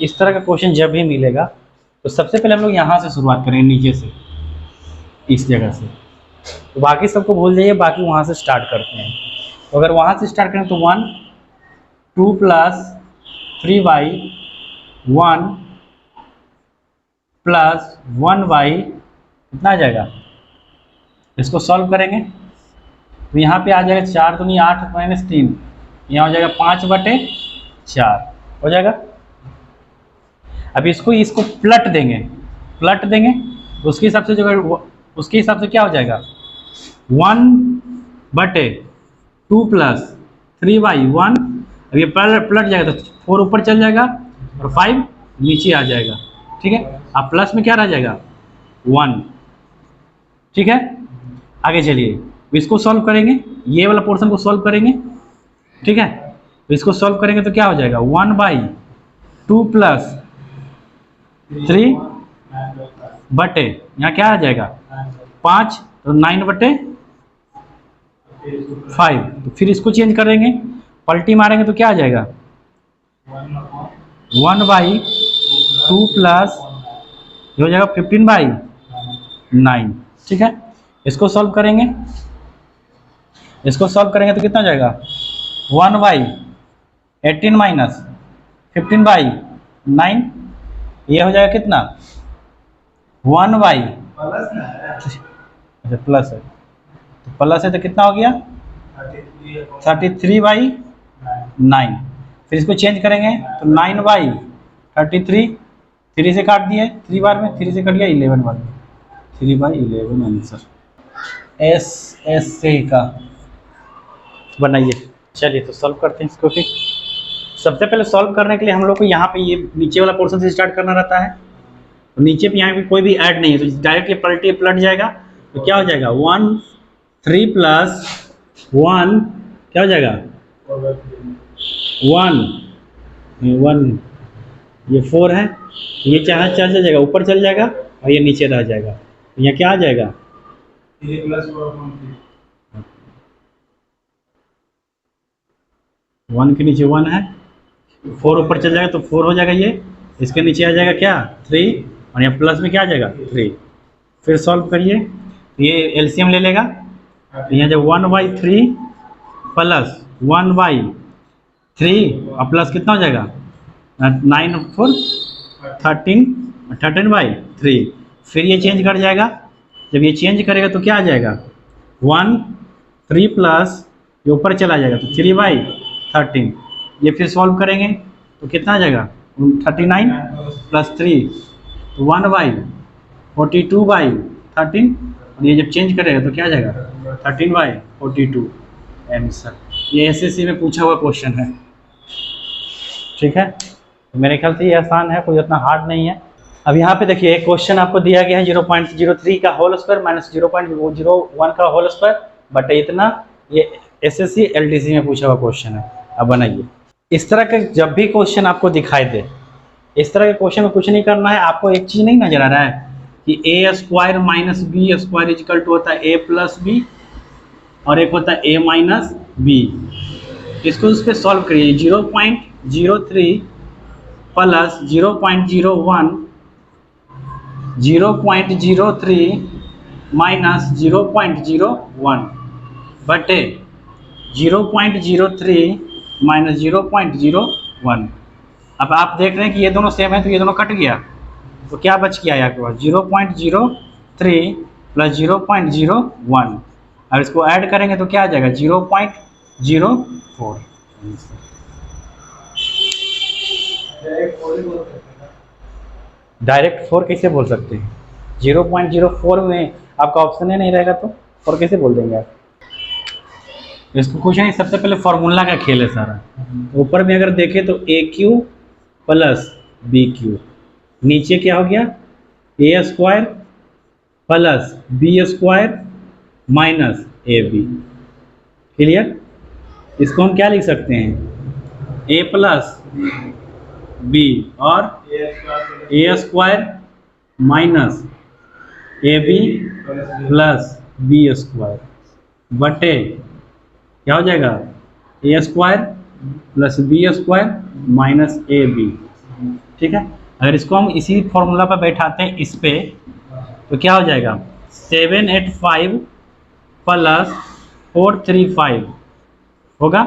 इस तरह का क्वेश्चन जब भी मिलेगा तो सबसे पहले हम लोग यहाँ से शुरुआत करेंगे, नीचे से, इस जगह से। तो बाकी सबको भूल जाइए, बाकी वहाँ से स्टार्ट करते हैं। तो अगर वहाँ से स्टार्ट करें तो 1 2 प्लस 3y 1 प्लस 1y कितना आ जाएगा, इसको सॉल्व करेंगे तो यहाँ पे आ जाएगा 4 दूनी 8 माइनस 3, यहाँ हो जाएगा 5/4 हो जाएगा। अब इसको प्लट देंगे तो उसके हिसाब से जो उसके हिसाब से क्या हो जाएगा 1/2 प्लस 3y 1, अब ये पलट जाएगा तो 4 ऊपर चल जाएगा और 5 नीचे आ जाएगा, ठीक है। अब प्लस में क्या रह जाएगा 1, ठीक है। आगे चलिए इसको सॉल्व करेंगे, ये वाला पोर्शन को सॉल्व करेंगे, ठीक है। तो इसको सॉल्व करेंगे तो क्या हो जाएगा 1/2 प्लस 3 बटे यहाँ क्या आ जाएगा 5 तो 9/5। तो फिर इसको चेंज करेंगे, पलटी मारेंगे तो क्या आ जाएगा 1/2 प्लस ये हो जाएगा 15/9, ठीक है। इसको सॉल्व करेंगे तो कितना हो जाएगा 1/18 माइनस 15/9, ये हो जाएगा कितना 1/, अच्छा प्लस है तो प्लस है तो कितना हो गया 33/9। फिर इसको चेंज करेंगे तो 9/33, 3 से काट दिए 3 बार में, 3 से कट गया 11 बार में, 3/11 आंसर एस से का बनाइए। चलिए तो सॉल्व करते हैं इसको। फिर सबसे पहले सॉल्व करने के लिए हम लोग को यहाँ पे ये नीचे वाला पोर्शन से स्टार्ट करना रहता है। तो नीचे पे यहाँ पे कोई भी ऐड नहीं है तो डायरेक्ट ये पलट जाएगा तो क्या हो जाएगा 3 प्लस 1 क्या हो जाएगा 1 ये 4 है, ये चाहे चल जाएगा ऊपर चल जाएगा और ये नीचे रह जाएगा, तो यहाँ क्या आ जाएगा 1 के नीचे 1 है, 4 ऊपर चल जाएगा तो 4 हो जाएगा, ये इसके नीचे आ जाएगा क्या 3 और यहाँ प्लस में क्या आ जाएगा 3। फिर सॉल्व करिए तो ये एलसीएम ले लेगा तो यहाँ जब 1/3 प्लस 1/3 और प्लस कितना हो जाएगा 9 और 4 13/3। फिर ये चेंज कर जाएगा, जब ये चेंज करेगा तो क्या आ जाएगा 3 प्लस ये ऊपर चला जाएगा तो 3/13। ये फिर सॉल्व करेंगे तो कितना आ जाएगा 39 प्लस 3 तो 1/42/13 और ये जब चेंज करेगा तो क्या आ जाएगा 13/42 आंसर। ये एसएससी में पूछा हुआ क्वेश्चन है, ठीक है। मेरे ख्याल से ये आसान है, कोई उतना हार्ड नहीं है। अब यहाँ पे देखिए एक क्वेश्चन आपको दिया गया है 0.03 का होल स्क्वायर माइनस 0.01 का होल स्क्वायर बट इतना, ये एसएससी एलडीसी में पूछा हुआ क्वेश्चन है। अब बनाइए। इस तरह के जब भी क्वेश्चन आपको दिखाई दे, इस तरह के क्वेश्चन में कुछ नहीं करना है, आपको एक चीज नहीं नजर आ रहा है कि A square minus B square equal to होता है ए प्लस बी और एक होता है ए माइनस बी। इसको उस पर सॉल्व करिए 0.03 प्लस 0.01 0.03 माइनस 0.01 बटे 0.03 माइनस 0.01। अब आप देख रहे हैं कि ये दोनों सेम है तो ये दोनों कट गया, तो क्या बच गया आपके पास 0.03 प्लस 0.01। और इसको ऐड करेंगे तो क्या आ जाएगा 0.04। डायरेक्ट 4 कैसे बोल सकते हैं, 0.04 में आपका ऑप्शन ही नहीं रहेगा तो 4 कैसे बोल देंगे आप। इसको कुछ नहीं, सबसे पहले फॉर्मूला का खेल है सारा। ऊपर में अगर देखें तो A cube plus B cube, नीचे क्या हो गया A square plus B square minus A B. Clear. इसको हम क्या लिख सकते हैं ए प्लस बी और A square minus A B plus B square बटे क्या हो जाएगा A square plus B square minus A B. ठीक है। अगर इसको हम इसी फॉर्मूला पर बैठाते हैं इस पे, तो क्या हो जाएगा 785 प्लस 435 होगा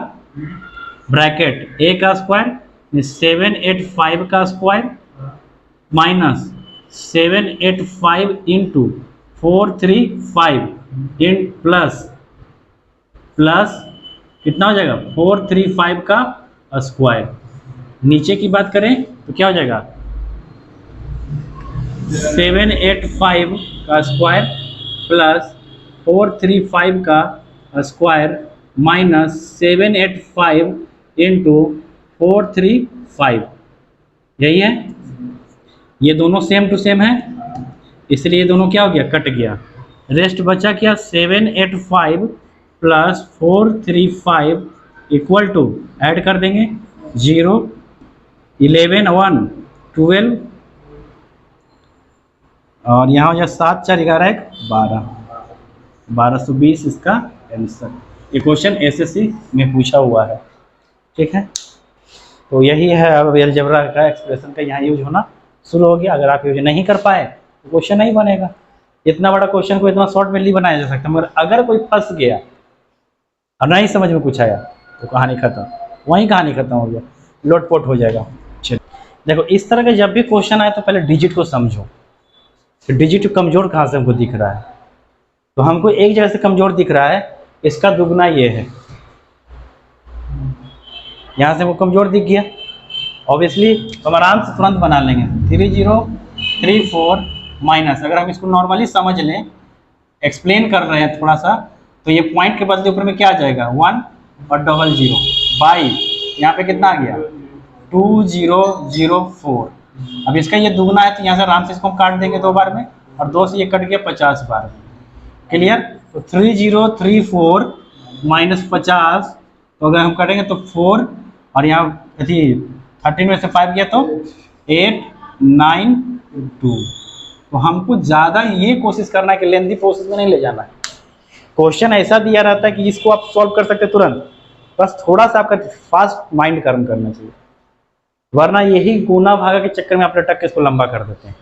ब्रैकेट ए का स्क्वायर 785 का square minus 785 into 435 in plus कितना हो जाएगा 435 का स्क्वायर। नीचे की बात करें तो क्या हो जाएगा 785 का स्क्वायर प्लस 435 का स्क्वायर माइनस 785 इंटू 435, यही है। ये दोनों सेम टू सेम है, इसलिए ये दोनों क्या हो गया कट गया। रेस्ट बचा क्या 785 प्लस 435 इक्वल टू ऐड कर देंगे 0 11 1 12 और यहाँ हो जाए 7 4 11 1 12 1220 इसका आंसर। ये क्वेश्चन एसएससी में पूछा हुआ है, ठीक है। तो यही है, अब अलजेब्रा का एक्सप्रेशन का यहाँ यूज होना शुरू हो गया। अगर आप यूज नहीं कर पाए तो क्वेश्चन नहीं बनेगा। इतना बड़ा क्वेश्चन को इतना शॉर्ट में नहीं बनाया जा सकता, मगर अगर कोई फंस गया और नहीं समझ में कुछ आया तो कहानी खत्म, वहीं कहानी खत्म हो गया, लोटपोट हो जाएगा। चलिए देखो, इस तरह का जब भी क्वेश्चन आए तो पहले डिजिट को समझो कि डिजिट कमजोर कहाँ से हमको दिख रहा है। तो हमको एक जगह से कमजोर दिख रहा है, इसका दुगना ये है, यहाँ से वो कमजोर दिख गया। ऑब्वियसली हम आराम से तुरंत बना लेंगे 3034 माइनस। अगर हम इसको नॉर्मली समझ लें, एक्सप्लेन कर रहे हैं थोड़ा सा, तो ये पॉइंट के बदले ऊपर में क्या आ जाएगा 1 और 00 बाई यहाँ पे कितना आ गया 2004। अब इसका ये दुगना है तो यहाँ से आराम से इसको हम काट देंगे 2 बार में, और 2 से ये कट गया 50 बार में। क्लियर। तो 3034 माइनस 50, तो अगर हम करेंगे तो 4 और यहाँ 13 में से 5 गया तो 892। तो हमको ज़्यादा ये कोशिश करना है कि लेंथी प्रोसेस में नहीं ले जाना है। क्वेश्चन ऐसा दिया रहता है कि इसको आप सॉल्व कर सकते तुरंत, बस थोड़ा सा आपका फास्ट माइंड कर्म करना चाहिए, वरना यही गुना भागा के चक्कर में आप लटक के इसको लंबा कर देते हैं।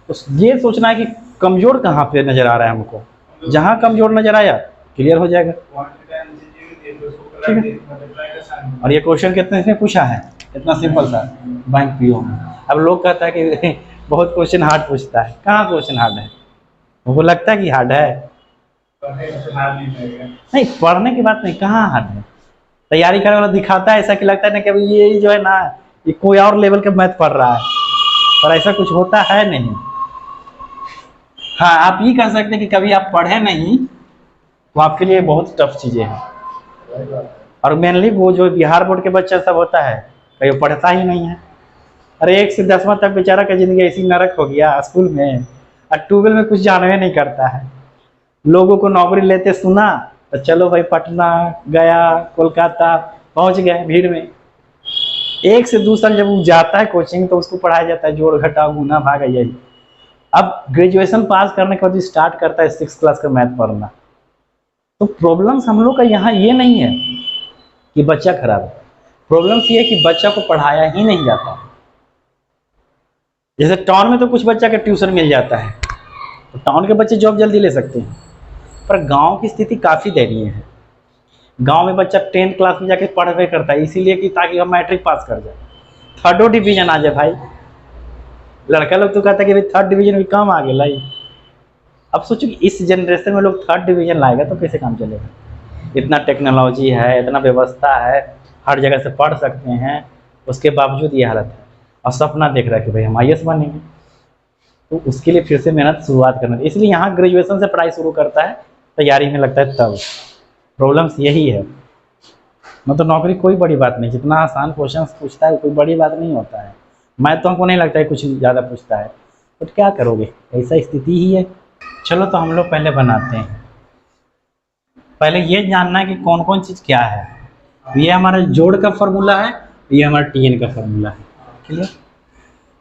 तो ये सोचना है कि कमजोर कहाँ पे नजर आ रहा है हमको, जहाँ कमजोर नजर आया क्लियर हो जाएगा, ठीक है। और ये क्वेश्चन कितने इसमें पूछा है, इतना सिंपल सा बैंक पीओ में। अब लोग कहता है कि बहुत क्वेश्चन हार्ड पूछता है, कहाँ क्वेश्चन हार्ड है, वो लगता है कि हार्ड है, नहीं पढ़ने की बात नहीं, कहाँ हार्ड है। तैयारी करने वाला दिखाता है ऐसा कि लगता है ना कि अभी ये जो है ना ये कोई और लेवल का मैथ पढ़ रहा है, पर ऐसा कुछ होता है नहीं। हाँ, आप ये कह सकते हैं कि कभी आप पढ़े नहीं तो आपके लिए बहुत टफ चीज़ें हैं। और मेनली वो जो बिहार बोर्ड के बच्चा सब होता है, कहीं पढ़ता ही नहीं है। अरे 1 से 10वां तक बेचारा का जिंदगी ऐसी नरक हो गया स्कूल में, और 12 में कुछ जानवे नहीं करता है। लोगों को नौकरी लेते सुना तो चलो भाई पटना गया, कोलकाता पहुंच गए भीड़ में। 1 से 2 साल जब वो जाता है कोचिंग तो उसको पढ़ाया जाता है जोड़ घटा गुना भागा यही। अब ग्रेजुएशन पास करने के बाद स्टार्ट करता है 6th क्लास का मैथ पढ़ना। तो प्रॉब्लम्स हम लोग का यहाँ ये नहीं है कि बच्चा खराब है, प्रॉब्लम्स ये है कि बच्चा को पढ़ाया ही नहीं जाता। जैसे टाउन में तो कुछ बच्चा का ट्यूशन मिल जाता है, तो टाउन के बच्चे जॉब जल्दी ले सकते हैं, पर गांव की स्थिति काफ़ी दयनीय है। गांव में बच्चा 10th क्लास में जाके पढ़वे करता है इसीलिए कि ताकि हम मैट्रिक पास कर जाए, 3rd डिवीजन आ जाए। भाई लड़का लोग तो कहता है कि भाई 3rd डिवीजन भी कम आ गया लाई। अब सोचो कि इस जनरेशन में लोग 3rd डिवीजन लाएगा तो कैसे काम चलेगा। इतना टेक्नोलॉजी है, इतना व्यवस्था है, हर जगह से पढ़ सकते हैं, उसके बावजूद ये हालत है। और सपना देख रहा है कि भाई हम IAS बनेंगे, तो उसके लिए फिर से मेहनत शुरुआत करना है। इसलिए यहाँ ग्रेजुएशन से पढ़ाई शुरू करता है, तैयारी में लगता है तब। प्रॉब्लम्स यही है। मतलब नौकरी कोई बड़ी बात नहीं, जितना आसान क्वेश्चन पूछता है कोई बड़ी बात नहीं होता है। मैं तो हमको नहीं लगता है कुछ ज़्यादा पूछता है, बट क्या करोगे, ऐसा स्थिति ही है। चलो तो हम लोग पहले बनाते हैं। पहले ये जानना है कि कौन कौन चीज़ क्या है। ये हमारा जोड़ का फॉर्मूला है, ये हमारा TN का फॉर्मूला है। क्लियर।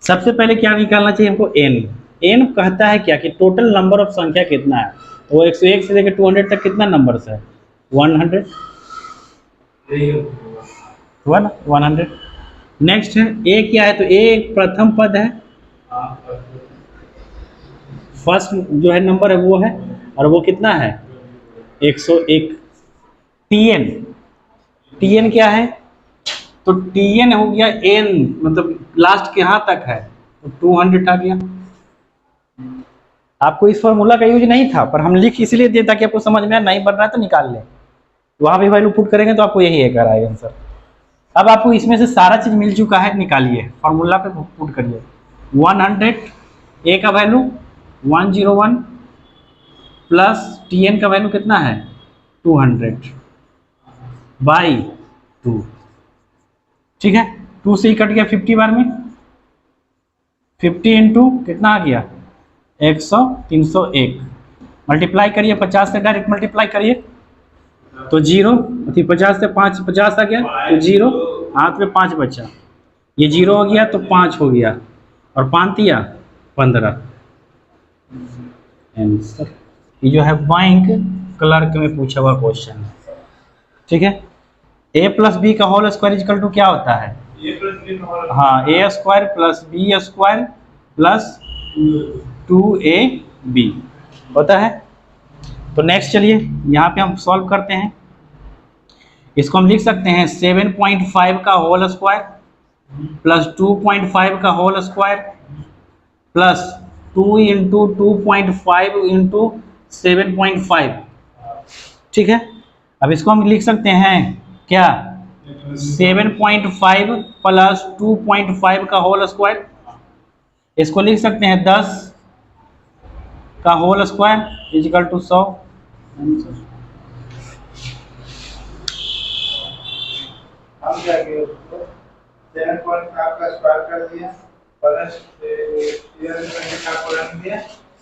सबसे पहले क्या निकालना चाहिए हमको n कहता है क्या कि टोटल नंबर ऑफ संख्या कितना है। तो 101 से लेकर 200 तक कितना नंबर्स है 100 हुआ ना 100। नेक्स्ट है ए क्या है, तो ए प्रथम पद है, फर्स्ट जो है नंबर है वो है, और वो कितना है 101। टीएन, टीएन क्या है, तो टीएन हो गया एन, मतलब लास्ट के यहाँ तक है, तो 200 आ गया। आपको इस फॉर्मूला का यूज नहीं था, पर हम लिख इसलिए दिए ताकि आपको समझ में नहीं बन रहा है तो निकाल लें। वहां भी वैल्यू पुट करेंगे तो आपको यही एक आएगा आंसर। अब आपको इसमें से सारा चीज मिल चुका है, निकालिए फॉर्मूला पे पुट करिए। 100 ए का वैल्यू 101 प्लस टीएन का वैल्यू कितना है 200 बाई 2, ठीक है। 2 से ही कट गया 50 बार में, 50 इंटू कितना आ गया 100, 301 मल्टीप्लाई करिए 50 से, डायरेक्ट मल्टीप्लाई करिए तो 0, 50 से 5 50 आ गया तो 0, हाथ में 5 बचा, ये 0 हो गया तो 5 हो गया, और 5 दिया 15 आंसर। ये जो है बैंक क्लर्क में पूछा हुआ क्वेश्चन है, ठीक है। a प्लस बी का होल स्क्वायर इक्वल टू क्या होता है, हाँ A square plus B square plus 2ab होता है। तो नेक्स्ट चलिए यहाँ पे हम सॉल्व करते हैं। इसको हम लिख सकते हैं 7.5 का होल स्क्वायर प्लस 2.5 का whole square plus 2 into 2.5 into 7.5, ठीक है। अब इसको हम लिख सकते हैं क्या 7.5 प्लस 2.5 का होल स्क्वायर, इसको लिख सकते हैं 10 का होल स्क्वायर इजिकल टू 100। हम क्या किए उसको 7.5 का स्क्वायर कर दिया प्लस का रख दिया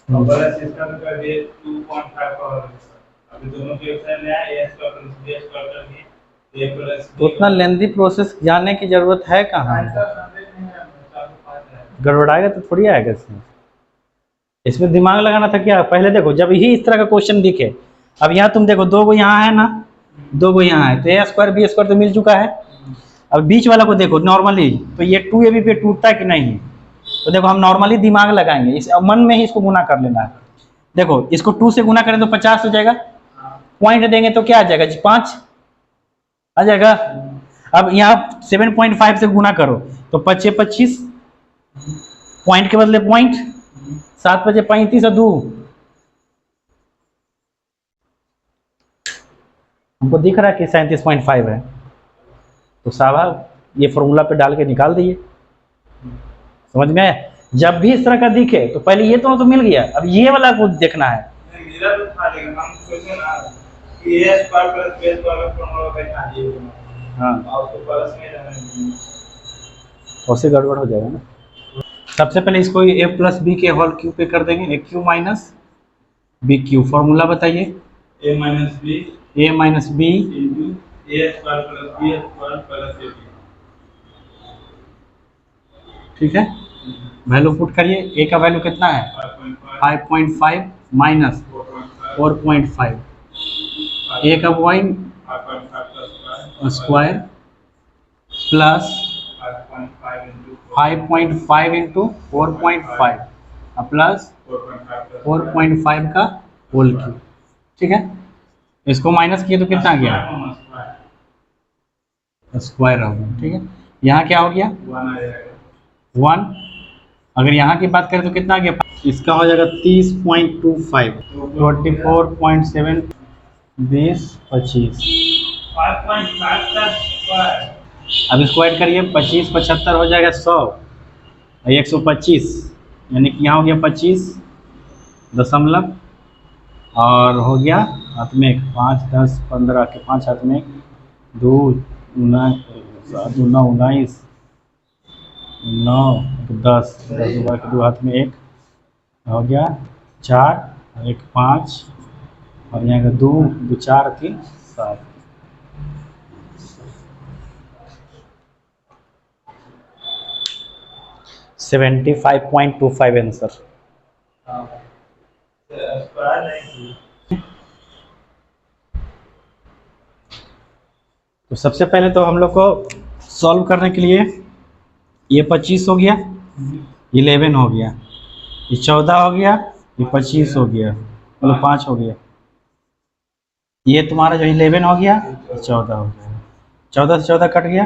और प्लस सिस्टम का दिए 2.5 का होल स्क्वायर। अभी दोनों के ऑप्शन में आया a square plus b square कर दिए a प्लस तो उतना लेंथी प्रोसेस जानने की जरूरत है कहाँ, गड़बड़ाएगा तो थोड़ी आएगा इसमें। इसमें दिमाग लगाना था क्या, पहले देखो जब ही इस तरह का क्वेश्चन दिखे, अब यहाँ तुम देखो 2 गो यहाँ है ना, 2 गो यहाँ है, तो a स्क्वायर b स्क्वायर तो मिल चुका है। अब बीच वाला को देखो नॉर्मली, तो ये 2ab पे टूटता है कि नहीं, तो देखो हम नॉर्मली दिमाग लगाएंगे, इस मन में ही इसको गुना कर लेना है। देखो इसको 2 से गुना करें तो 50 हो जाएगा, पॉइंट देंगे तो क्या आ जाएगा 5 आ जाएगा। अब यहाँ 7.5 से गुना करो तो 5 25, पॉइंट के बदले पॉइंट, 7 बजे 35 और 2, हमको दिख रहा है कि 37.5 है, तो साहब ये फॉर्मूला पे डाल के निकाल दिए। समझ में आया, जब भी इस तरह का दिखे तो पहले ये तो मिल गया, अब ये वाला को देखना है। मेरा तो था लेकिन हम सोचे ना कि a square plus b square का फॉर्मूला बैठा दिए, हाँ और उसको प्लस में रहने उससे गड़बड़ हो जाएगा ना। सबसे पहले इसको a प्लस बी के होल क्यू पे कर देंगे, a cube minus B cube, formula बताइए a minus b into a square plus b square plus ab, ठीक है। वैल्यू पुट करिए, a का वैल्यू कितना है 5.5 माइनस 4.5, a का point square plus 5.5 into 4.5 plus 4.5 का होल क्यूब, ठीक है। इसको माइनस किए तो कितना आ गया स्क्वायर हो गया, ठीक है। यहाँ क्या हो गया 1, अगर यहाँ की बात करें तो कितना आ गया, इसका हो जाएगा 30.25, 24.7, 20, 25, 5.5 का स्क्वायर। अब इसको ऐड करिए 25 75 हो जाएगा 100 और 125, यानी कि यहाँ हो गया 25 दशमलव, और हो गया हाथ में 5 10 15 के 5 हाथ में 2 7 9 19 9 10 10 के 2 हाथ में 1 हो गया 4 1 5 और यहाँ का 2 2 4 3 7, 75.25 आंसर। तो सबसे पहले तो हम लोग को सॉल्व करने के लिए ये 25 हो गया, 11 हो गया, ये 14 हो गया, ये 25 हो गया, मतलब 5 हो गया। ये तुम्हारा जो 11 हो गया, ये 14 हो गया, 14 से 14 कट गया,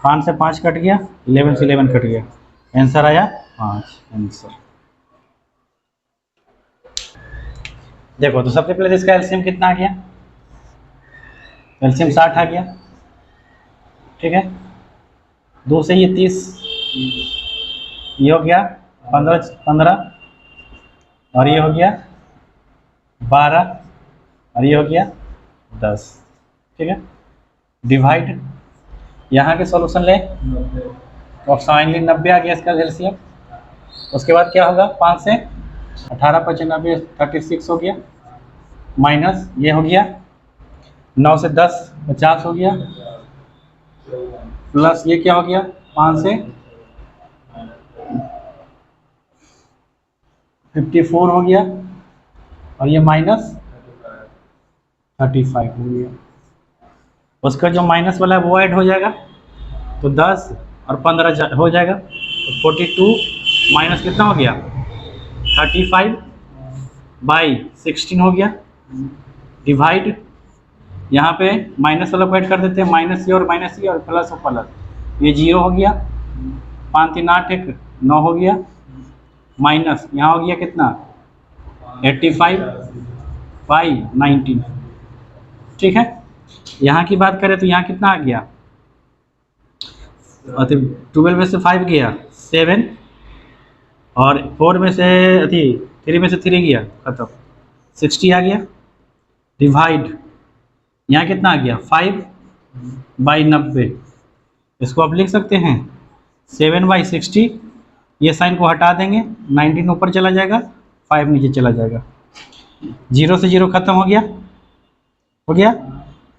5 से 5 कट गया, 11 से 11 कट गया, आंसर आया 5 आंसर। देखो तो सबसे पहले इसका एलसीएम कितना आ गया, एलसीएम 60 आ गया, ठीक है। 2 से ये 30, ये हो गया 15 और ये हो गया 12 और ये हो गया 10, ठीक है। डिवाइड, यहाँ के सॉल्यूशन ले तो अब फाइनली 90 आ गया इसका एलसीएम। उसके बाद क्या होगा, 5 से 18 95 36 हो गया, माइनस ये हो गया 9 से 10 50 हो गया, प्लस ये क्या हो गया 5 से 54 हो गया और ये माइनस 35 हो गया। उसका जो माइनस वाला है वो ऐड हो जाएगा तो 10 और 15 हो जाएगा, तो 42 माइनस कितना हो गया 35/16 हो गया, डिवाइड यहाँ पे माइनस वाला को ऐड कर देते हैं, माइनस ये और माइनस ये और प्लस और प्लस, ये 0 हो गया, 5 3 8 1 9 हो गया, माइनस यहाँ हो गया कितना 85/19, ठीक है। यहाँ की बात करें तो यहाँ कितना आ गया, 12 में से 5 गया 7 और 4 में से 3 में से 3 गया, खत्म, 60 आ गया, डिवाइड यहाँ कितना आ गया 5/90, इसको आप लिख सकते हैं 7/60, ये साइन को हटा देंगे, 19 ऊपर चला जाएगा, 5 नीचे चला जाएगा, 0 से 0 खत्म हो गया,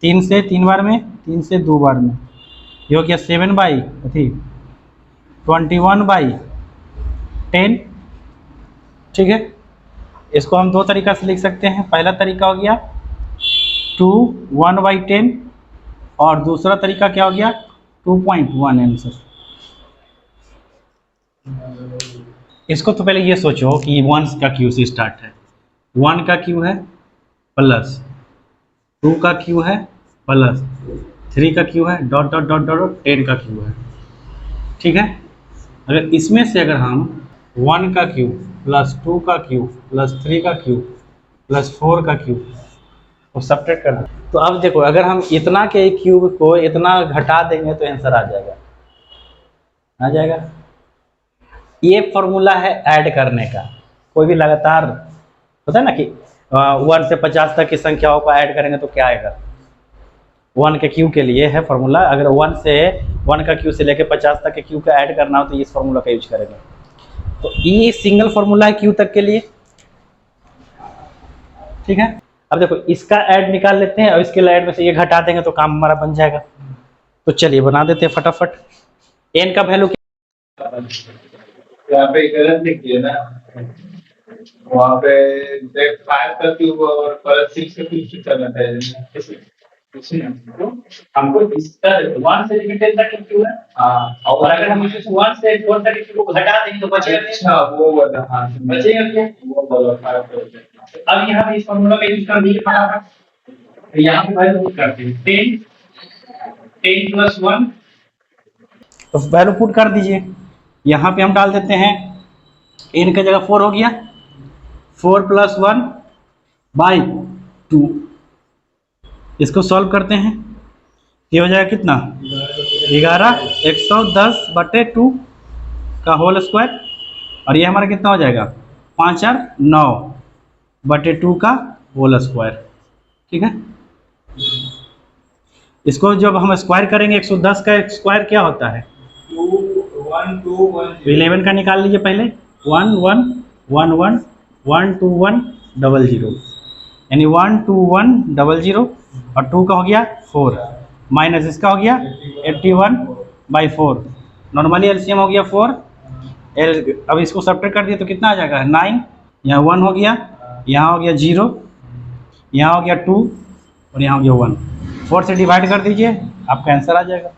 3 से 3 बार में, 3 से 2 बार में, ये हो गया 7/21/10, ठीक है। इसको हम 2 तरीका से लिख सकते हैं, पहला तरीका हो गया 2/1/10 और दूसरा तरीका क्या हो गया 2.1 आंसर। इसको तो पहले ये सोचो कि 1 का क्यू से स्टार्ट है, 1 का क्यू है प्लस 2 का क्यू है प्लस 3 का क्यू है डॉट डॉट डॉट डॉट 10 का क्यू है, ठीक है। अगर इसमें से अगर हम 1 का क्यू प्लस 2 का क्यू प्लस 3 का क्यू प्लस 4 का क्यू को सब्ट्रैक्ट कर दें, तो अब देखो अगर हम इतना के क्यूब को इतना घटा देंगे तो आंसर आ जाएगा। ये फॉर्मूला है ऐड करने का, कोई भी लगातार होता है ना कि 1 से 50 तक की संख्याओं को ऐड करेंगे तो क्या आएगा, 1 के क्यू के लिए है फॉर्मूला। अगर 1 का क्यू से लेकर 50 तक के क्यू का ऐड करना हो तो इस फॉर्मूला का यूज करेंगे। तो ये सिंगल फॉर्मूला है क्यू तक के लिए, ठीक है। अब देखो इसका ऐड निकाल लेते हैं और इसके ऐड में से ये घटा देंगे तो काम हमारा बन जाएगा। तो चलिए बना देते हैं फटाफट। n का वैल्यू यहाँ पे गलत लिख दिया ना, वहाँ पे 5 का क्यूब और प्लस 6 का क्यूब करना था, हमको इसका 1 से लेकर 10 तक क्यूब है। हाँ, और अगर हम इसे 1 से 4 तक क्यूब को घटा देंगे तो बचेगा। अच्छा वो वाला, हाँ बचेगा क्या, वो वाला 5। अब यहाँ पे इस फॉर्मूला का यूज कर दिए फटाफट, यहाँ पे वैल्यू पुट करते हैं 10 प्लस 1, तो वैल्यू पुट कर दीजिए। यहाँ पे हम डाल देते हैं n की जगह 4 हो गया, 4 + 1/2, इसको सॉल्व करते हैं, ये हो जाएगा कितना 11 110/2 का होल स्क्वायर, और ये हमारा कितना हो जाएगा 5 और 9/2 का होल स्क्वायर, ठीक है। इसको जब हम स्क्वायर करेंगे 110 का स्क्वायर क्या होता है 1 2 1 11 का निकाल लीजिए पहले, 1 1 1 1 1 2 1 0 0, यानी 1 2 1 0 0 और 2 का हो गया 4 माइनस इसका हो गया 81/4, नॉर्मली एलसीएम हो गया 4। अब इसको सब्ट्रैक्ट कर दिया तो कितना आ जाएगा 9, यहाँ 1 हो गया, यहाँ हो गया 0, यहाँ हो गया 2 और यहाँ हो गया 1, 4 से डिवाइड कर दीजिए आपका आंसर आ जाएगा।